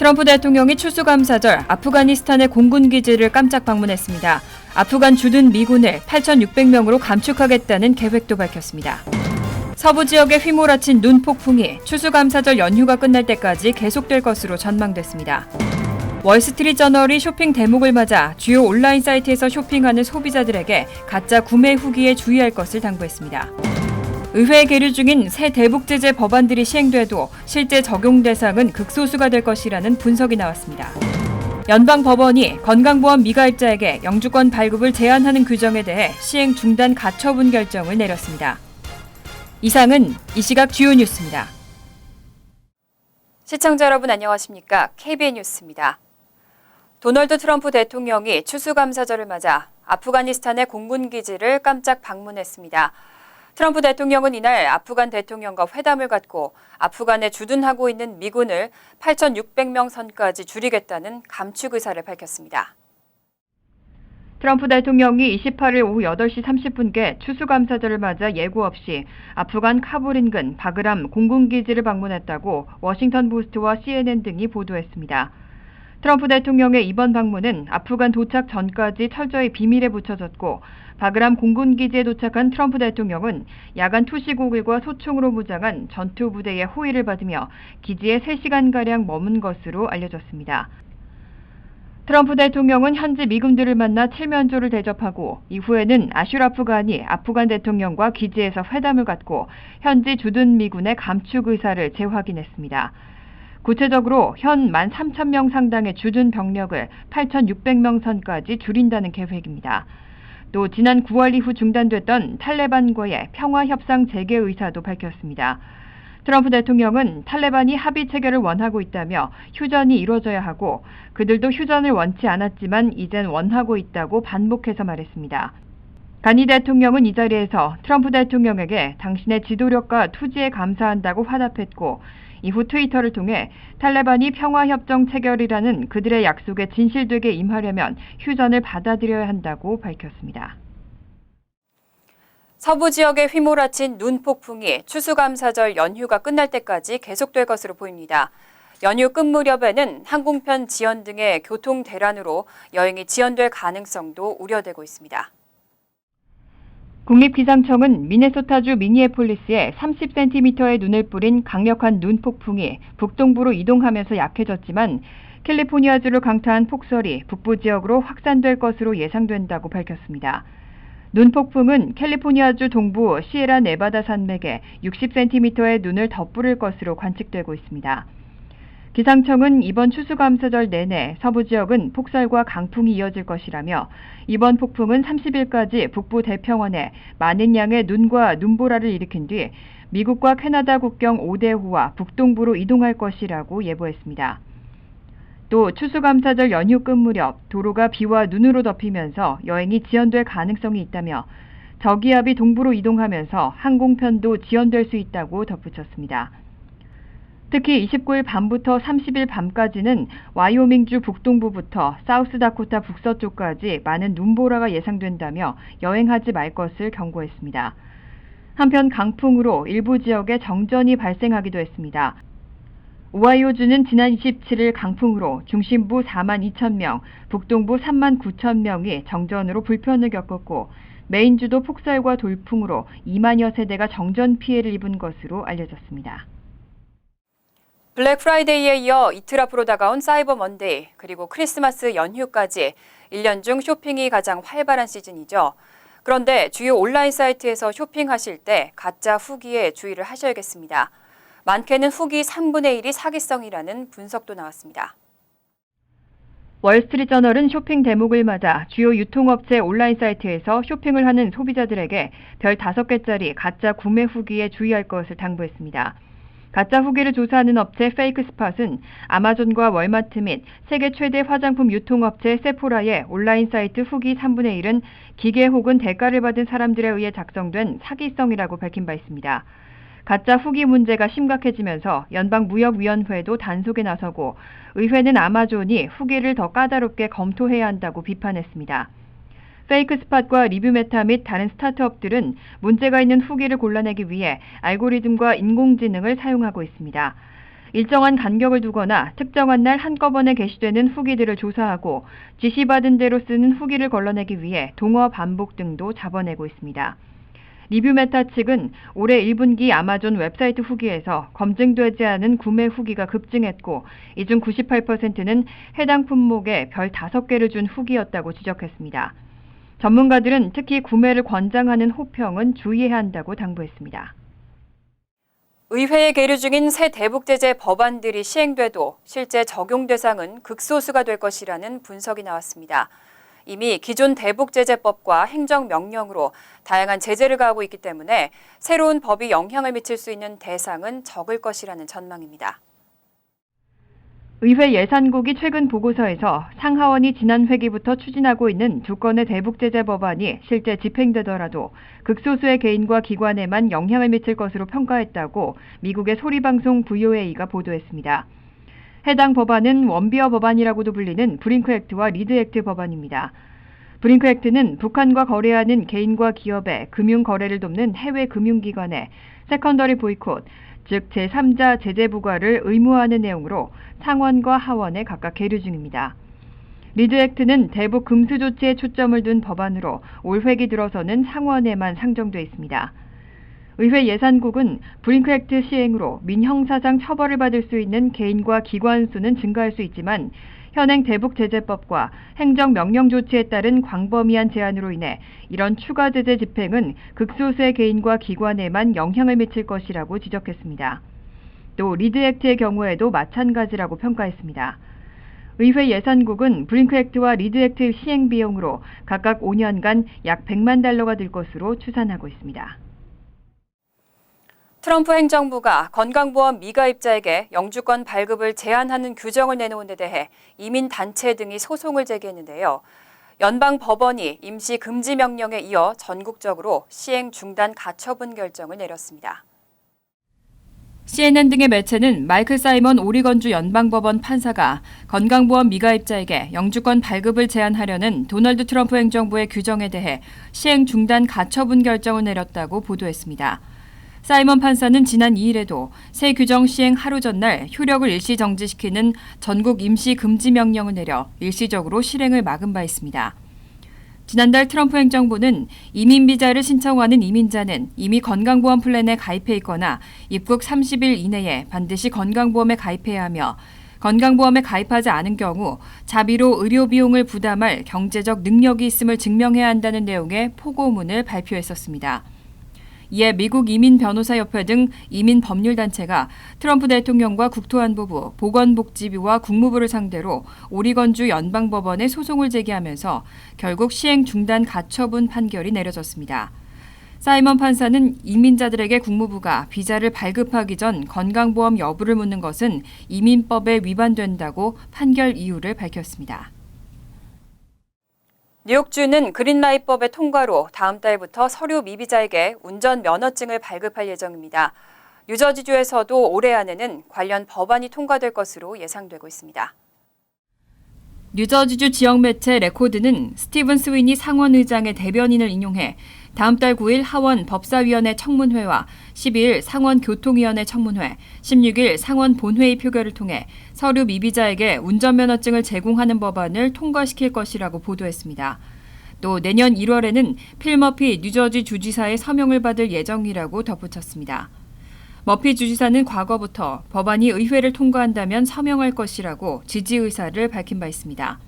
트럼프 대통령이 추수감사절 아프가니스탄의 공군기지를 깜짝 방문했습니다. 아프간 주둔 미군을 8,600명으로 감축하겠다는 계획도 밝혔습니다. 서부 지역에 휘몰아친 눈 폭풍이 추수감사절 연휴가 끝날 때까지 계속될 것으로 전망됐습니다. 월스트리트저널이 쇼핑 대목을 맞아 주요 온라인 사이트에서 쇼핑하는 소비자들에게 가짜 구매 후기에 주의할 것을 당부했습니다. 의회에 계류 중인 새 대북 제재 법안들이 시행돼도 실제 적용 대상은 극소수가 될 것이라는 분석이 나왔습니다. 연방법원이 건강보험 미가입자에게 영주권 발급을 제한하는 규정에 대해 시행 중단 가처분 결정을 내렸습니다. 이상은 이 시각 주요 뉴스입니다. 시청자 여러분 안녕하십니까? KBN 뉴스입니다. 도널드 트럼프 대통령이 추수감사절을 맞아 아프가니스탄의 공군기지를 깜짝 방문했습니다. 트럼프 대통령은 이날 아프간 대통령과 회담을 갖고 아프간에 주둔하고 있는 미군을 8,600명 선까지 줄이겠다는 감축 의사를 밝혔습니다. 트럼프 대통령이 28일 오후 8시 30분께 추수감사절을 맞아 예고 없이 아프간 카불 인근 바그람 공군기지를 방문했다고 워싱턴 포스트와 CNN 등이 보도했습니다. 트럼프 대통령의 이번 방문은 아프간 도착 전까지 철저히 비밀에 붙여졌고 바그람 공군기지에 도착한 트럼프 대통령은 야간 투시고글과 소총으로 무장한 전투부대의 호의를 받으며 기지에 3시간가량 머문 것으로 알려졌습니다. 트럼프 대통령은 현지 미군들을 만나 칠면조를 대접하고 이후에는 아슈라프 간이 아프간 대통령과 기지에서 회담을 갖고 현지 주둔 미군의 감축 의사를 재확인했습니다. 구체적으로 현 13,000명 상당의 주둔 병력을 8,600명 선까지 줄인다는 계획입니다. 또 지난 9월 이후 중단됐던 탈레반과의 평화협상 재개 의사도 밝혔습니다. 트럼프 대통령은 탈레반이 합의 체결을 원하고 있다며 휴전이 이루어져야 하고 그들도 휴전을 원치 않았지만 이젠 원하고 있다고 반복해서 말했습니다. 가니 대통령은 이 자리에서 트럼프 대통령에게 당신의 지도력과 투지에 감사한다고 화답했고 이후 트위터를 통해 탈레반이 평화협정 체결이라는 그들의 약속에 진실되게 임하려면 휴전을 받아들여야 한다고 밝혔습니다. 서부 지역에 휘몰아친 눈 폭풍이 추수감사절 연휴가 끝날 때까지 계속될 것으로 보입니다. 연휴 끝 무렵에는 항공편 지연 등의 교통 대란으로 여행이 지연될 가능성도 우려되고 있습니다. 국립기상청은 미네소타주 미니애폴리스에 30cm의 눈을 뿌린 강력한 눈 폭풍이 북동부로 이동하면서 약해졌지만 캘리포니아주를 강타한 폭설이 북부 지역으로 확산될 것으로 예상된다고 밝혔습니다. 눈 폭풍은 캘리포니아주 동부 시에라 네바다 산맥에 60cm의 눈을 덧뿌릴 것으로 관측되고 있습니다. 기상청은 이번 추수감사절 내내 서부 지역은 폭설과 강풍이 이어질 것이라며 이번 폭풍은 30일까지 북부 대평원에 많은 양의 눈과 눈보라를 일으킨 뒤 미국과 캐나다 국경 오데호와 북동부로 이동할 것이라고 예보했습니다. 또 추수감사절 연휴 끝 무렵 도로가 비와 눈으로 덮이면서 여행이 지연될 가능성이 있다며 저기압이 동부로 이동하면서 항공편도 지연될 수 있다고 덧붙였습니다. 특히 29일 밤부터 30일 밤까지는 와이오밍주 북동부부터 사우스다코타 북서쪽까지 많은 눈보라가 예상된다며 여행하지 말 것을 경고했습니다. 한편 강풍으로 일부 지역에 정전이 발생하기도 했습니다. 오하이오주는 지난 27일 강풍으로 중심부 42,000명, 북동부 39,000명이 정전으로 불편을 겪었고 메인주도 폭설과 돌풍으로 2만여 세대가 정전 피해를 입은 것으로 알려졌습니다. 블랙 프라이데이에 이어 이틀 앞으로 다가온 사이버 먼데이 그리고 크리스마스 연휴까지 1년 중 쇼핑이 가장 활발한 시즌이죠. 그런데 주요 온라인 사이트에서 쇼핑하실 때 가짜 후기에 주의를 하셔야겠습니다. 많게는 후기 3분의 1이 사기성이라는 분석도 나왔습니다. 월스트리트저널은 쇼핑 대목을 맞아 주요 유통업체 온라인 사이트에서 쇼핑을 하는 소비자들에게 별 5개짜리 가짜 구매 후기에 주의할 것을 당부했습니다. 가짜 후기를 조사하는 업체 페이크스팟은 아마존과 월마트 및 세계 최대 화장품 유통업체 세포라의 온라인 사이트 후기 3분의 1은 기계 혹은 대가를 받은 사람들에 의해 작성된 사기성이라고 밝힌 바 있습니다. 가짜 후기 문제가 심각해지면서 연방무역위원회도 단속에 나서고 의회는 아마존이 후기를 더 까다롭게 검토해야 한다고 비판했습니다. 페이크스팟과 리뷰메타 및 다른 스타트업들은 문제가 있는 후기를 골라내기 위해 알고리즘과 인공지능을 사용하고 있습니다. 일정한 간격을 두거나 특정한 날 한꺼번에 게시되는 후기들을 조사하고 지시받은 대로 쓰는 후기를 걸러내기 위해 동어 반복 등도 잡아내고 있습니다. 리뷰메타 측은 올해 1분기 아마존 웹사이트 후기에서 검증되지 않은 구매 후기가 급증했고 이 중 98%는 해당 품목에 별 5개를 준 후기였다고 지적했습니다. 전문가들은 특히 구매를 권장하는 호평은 주의해야 한다고 당부했습니다. 의회에 계류 중인 새 대북제재 법안들이 시행돼도 실제 적용 대상은 극소수가 될 것이라는 분석이 나왔습니다. 이미 기존 대북제재법과 행정명령으로 다양한 제재를 가하고 있기 때문에 새로운 법이 영향을 미칠 수 있는 대상은 적을 것이라는 전망입니다. 의회 예산국이 최근 보고서에서 상하원이 지난 회기부터 추진하고 있는 2건의 대북제재 법안이 실제 집행되더라도 극소수의 개인과 기관에만 영향을 미칠 것으로 평가했다고 미국의 소리방송 VOA가 보도했습니다. 해당 법안은 원비어 법안이라고도 불리는 브링크 액트와 리드 액트 법안입니다. 브링크 액트는 북한과 거래하는 개인과 기업의 금융 거래를 돕는 해외 금융기관에 세컨더리 보이콧, 즉 제3자 제재 부과를 의무화하는 내용으로 상원과 하원에 각각 계류 중입니다. 리드 액트는 대북 금수 조치에 초점을 둔 법안으로 올 회기 들어서는 상원에만 상정돼 있습니다. 의회 예산국은 브링크 액트 시행으로 민형사상 처벌을 받을 수 있는 개인과 기관 수는 증가할 수 있지만 현행 대북제재법과 행정명령 조치에 따른 광범위한 제한으로 인해 이런 추가 제재 집행은 극소수의 개인과 기관에만 영향을 미칠 것이라고 지적했습니다. 또 리드 액트의 경우에도 마찬가지라고 평가했습니다. 의회 예산국은 브링크 액트와 리드 액트 시행 비용으로 각각 5년간 약 100만 달러가 들 것으로 추산하고 있습니다. 트럼프 행정부가 건강보험 미가입자에게 영주권 발급을 제한하는 규정을 내놓은 데 대해 이민단체 등이 소송을 제기했는데요. 연방법원이 임시 금지 명령에 이어 전국적으로 시행 중단 가처분 결정을 내렸습니다. CNN 등의 매체는 마이클 사이먼 오리건주 연방법원 판사가 건강보험 미가입자에게 영주권 발급을 제한하려는 도널드 트럼프 행정부의 규정에 대해 시행 중단 가처분 결정을 내렸다고 보도했습니다. 사이먼 판사는 지난 2일에도 새 규정 시행 하루 전날 효력을 일시 정지시키는 전국 임시 금지 명령을 내려 일시적으로 실행을 막은 바 있습니다. 지난달 트럼프 행정부는 이민 비자를 신청하는 이민자는 이미 건강보험 플랜에 가입해 있거나 입국 30일 이내에 반드시 건강보험에 가입해야 하며 건강보험에 가입하지 않은 경우 자비로 의료 비용을 부담할 경제적 능력이 있음을 증명해야 한다는 내용의 포고문을 발표했었습니다. 이에 미국 이민변호사협회 등 이민법률단체가 트럼프 대통령과 국토안보부, 보건복지부와 국무부를 상대로 오리건주 연방법원에 소송을 제기하면서 결국 시행 중단 가처분 판결이 내려졌습니다. 사이먼 판사는 이민자들에게 국무부가 비자를 발급하기 전 건강보험 여부를 묻는 것은 이민법에 위반된다고 판결 이유를 밝혔습니다. 뉴욕주는 그린라이트법의 통과로 다음 달부터 서류 미비자에게 운전 면허증을 발급할 예정입니다. 뉴저지주에서도 올해 안에는 관련 법안이 통과될 것으로 예상되고 있습니다. 뉴저지주 지역 매체 레코드는 스티븐 스위니 상원의장의 대변인을 인용해 다음 달 9일 하원 법사위원회 청문회와 12일 상원 교통위원회 청문회, 16일 상원 본회의 표결을 통해 서류 미비자에게 운전면허증을 제공하는 법안을 통과시킬 것이라고 보도했습니다. 또 내년 1월에는 필 머피 뉴저지 주지사의 서명을 받을 예정이라고 덧붙였습니다. 머피 주지사는 과거부터 법안이 의회를 통과한다면 서명할 것이라고 지지 의사를 밝힌 바 있습니다.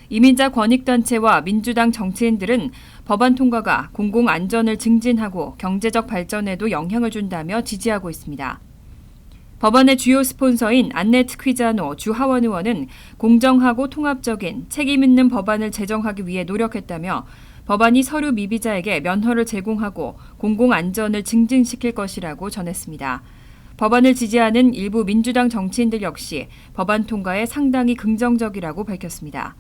이민자 권익단체와 민주당 정치인들은 법안 통과가 공공안전을 증진하고 경제적 발전에도 영향을 준다며 지지하고 있습니다. 법안의 주요 스폰서인 안네트 퀴자노 주 하원 의원은 공정하고 통합적인 책임 있는 법안을 제정하기 위해 노력했다며 법안이 서류 미비자에게 면허를 제공하고 공공안전을 증진시킬 것이라고 전했습니다. 법안을 지지하는 일부 민주당 정치인들 역시 법안 통과에 상당히 긍정적이라고 밝혔습니다.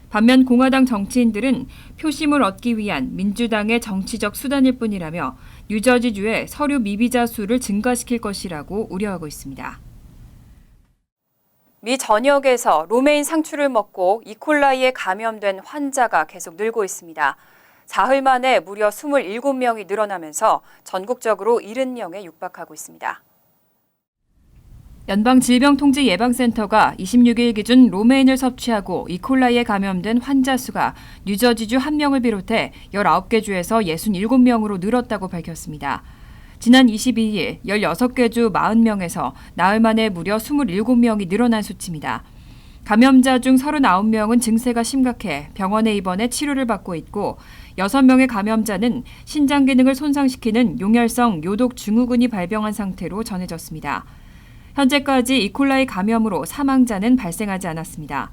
반면 공화당 정치인들은 표심을 얻기 위한 민주당의 정치적 수단일 뿐이라며 뉴저지주의 서류 미비자 수를 증가시킬 것이라고 우려하고 있습니다. 미 전역에서 로메인 상추를 먹고 이콜라이에 감염된 환자가 계속 늘고 있습니다. 사흘 만에 무려 27명이 늘어나면서 전국적으로 70명에 육박하고 있습니다. 연방질병통제예방센터가 26일 기준 로메인을 섭취하고 이콜라이에 감염된 환자 수가 뉴저지주 1명을 비롯해 19개 주에서 67명으로 늘었다고 밝혔습니다. 지난 22일 16개 주 40명에서 나흘 만에 무려 27명이 늘어난 수치입니다. 감염자 중 39명은 증세가 심각해 병원에 입원해 치료를 받고 있고 6명의 감염자는 신장 기능을 손상시키는 용혈성 요독 증후군이 발병한 상태로 전해졌습니다. 현재까지 이콜라이 감염으로 사망자는 발생하지 않았습니다.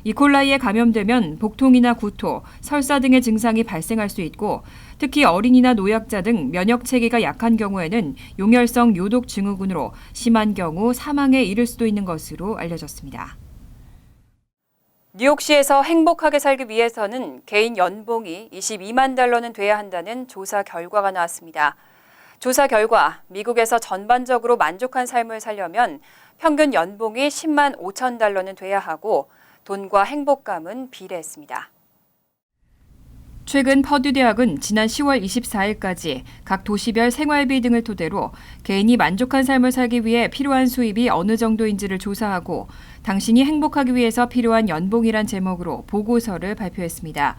이콜라이에 감염되면 복통이나 구토, 설사 등의 증상이 발생할 수 있고 특히 어린이나 노약자 등 면역 체계가 약한 경우에는 용혈성 요독 증후군으로 심한 경우 사망에 이를 수도 있는 것으로 알려졌습니다. 뉴욕시에서 행복하게 살기 위해서는 개인 연봉이 22만 달러는 돼야 한다는 조사 결과가 나왔습니다. 조사 결과 미국에서 전반적으로 만족한 삶을 살려면 평균 연봉이 10만 5천 달러는 돼야 하고 돈과 행복감은 비례했습니다. 최근 퍼듀 대학은 지난 10월 24일까지 각 도시별 생활비 등을 토대로 개인이 만족한 삶을 살기 위해 필요한 수입이 어느 정도인지를 조사하고 당신이 행복하기 위해서 필요한 연봉이란 제목으로 보고서를 발표했습니다.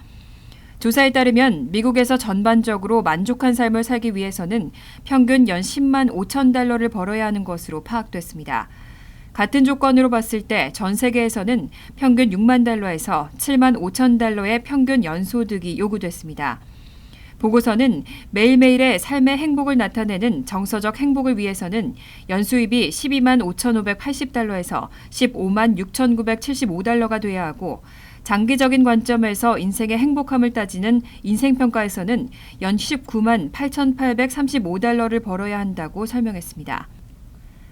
조사에 따르면 미국에서 전반적으로 만족한 삶을 살기 위해서는 평균 연 10만 5천 달러를 벌어야 하는 것으로 파악됐습니다. 같은 조건으로 봤을 때 전 세계에서는 평균 6만 달러에서 7만 5천 달러의 평균 연소득이 요구됐습니다. 보고서는 매일매일의 삶의 행복을 나타내는 정서적 행복을 위해서는 연수입이 12만 5,580달러에서 15만 6,975달러가 돼야 하고 장기적인 관점에서 인생의 행복함을 따지는 인생평가에서는 연 19만 8,835달러를 벌어야 한다고 설명했습니다.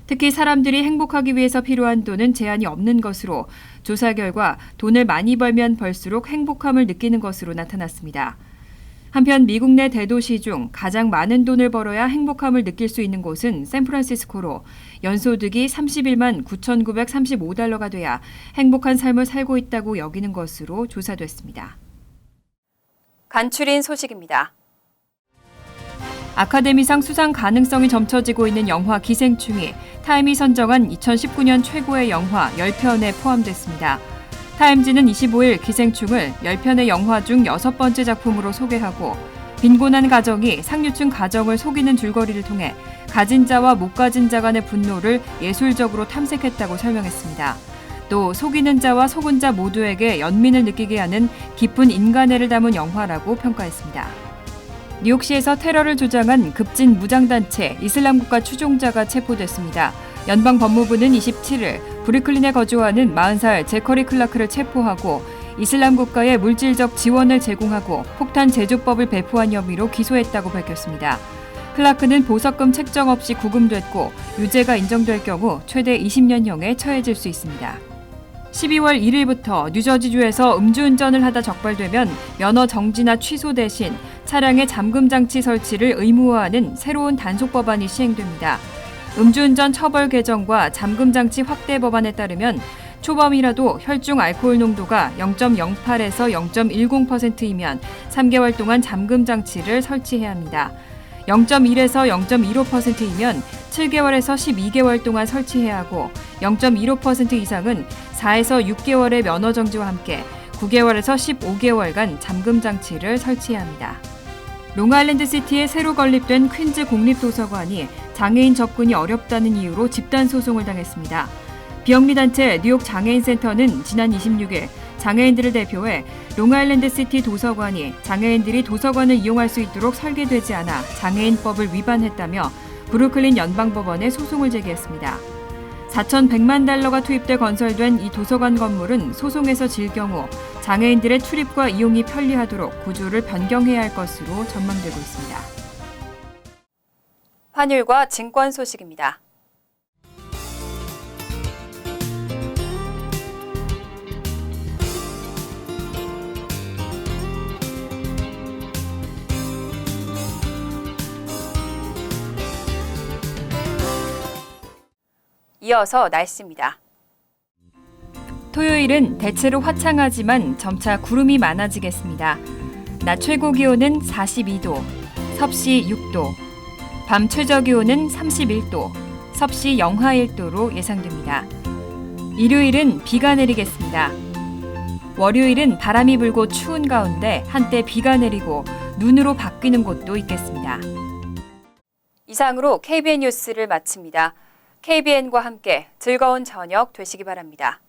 특히 사람들이 행복하기 위해서 필요한 돈은 제한이 없는 것으로 조사 결과 돈을 많이 벌면 벌수록 행복함을 느끼는 것으로 나타났습니다. 한편 미국 내 대도시 중 가장 많은 돈을 벌어야 행복함을 느낄 수 있는 곳은 샌프란시스코로 연소득이 31만 9,935달러가 돼야 행복한 삶을 살고 있다고 여기는 것으로 조사됐습니다. 간추린 소식입니다. 아카데미상 수상 가능성이 점쳐지고 있는 영화 기생충이 타임이 선정한 2019년 최고의 영화 10편에 포함됐습니다. 타임지는 25일 기생충을 10편의 영화 중 6번째 작품으로 소개하고 빈곤한 가정이 상류층 가정을 속이는 줄거리를 통해 가진 자와 못 가진 자 간의 분노를 예술적으로 탐색했다고 설명했습니다. 또 속이는 자와 속은 자 모두에게 연민을 느끼게 하는 깊은 인간애를 담은 영화라고 평가했습니다. 뉴욕시에서 테러를 조장한 급진 무장단체 이슬람국가 추종자가 체포됐습니다. 연방법무부는 27일 브루클린에 거주하는 40살 제커리 클라크를 체포하고 이슬람국가에 물질적 지원을 제공하고 폭탄 제조법을 배포한 혐의로 기소했다고 밝혔습니다. 클라크는 보석금 책정 없이 구금됐고 유죄가 인정될 경우 최대 20년형에 처해질 수 있습니다. 12월 1일부터 뉴저지주에서 음주운전을 하다 적발되면 면허 정지나 취소 대신 차량에 잠금장치 설치를 의무화하는 새로운 단속 법안이 시행됩니다. 음주운전 처벌 개정과 잠금장치 확대 법안에 따르면 초범이라도 혈중 알코올 농도가 0.08에서 0.10%이면 3개월 동안 잠금장치를 설치해야 합니다. 0.1에서 0.15%이면 7개월에서 12개월 동안 설치해야 하고 0.15% 이상은 4에서 6개월의 면허 정지와 함께 9개월에서 15개월간 잠금 장치를 설치해야 합니다. 롱아일랜드 시티에 새로 건립된 퀸즈 공립도서관이 장애인 접근이 어렵다는 이유로 집단 소송을 당했습니다. 비영리단체 뉴욕 장애인센터는 지난 26일 장애인들을 대표해 롱아일랜드 시티 도서관이 장애인들이 도서관을 이용할 수 있도록 설계되지 않아 장애인법을 위반했다며 브루클린 연방법원에 소송을 제기했습니다. 4,100만 달러가 투입돼 건설된 이 도서관 건물은 소송에서 질 경우 장애인들의 출입과 이용이 편리하도록 구조를 변경해야 할 것으로 전망되고 있습니다. 환율과 증권 소식입니다. 이어서 날씨입니다. 토요일은 대체로 화창하지만 점차 구름이 많아지겠습니다. 낮 최고 기온은 42도, 섭씨 6도, 밤 최저 기온은 31도, 섭씨 영하 1도로 예상됩니다. 일요일은 비가 내리겠습니다. 월요일은 바람이 불고 추운 가운데 한때 비가 내리고 눈으로 바뀌는 곳도 있겠습니다. 이상으로 KBN 뉴스를 마칩니다. KBN과 함께 즐거운 저녁 되시기 바랍니다.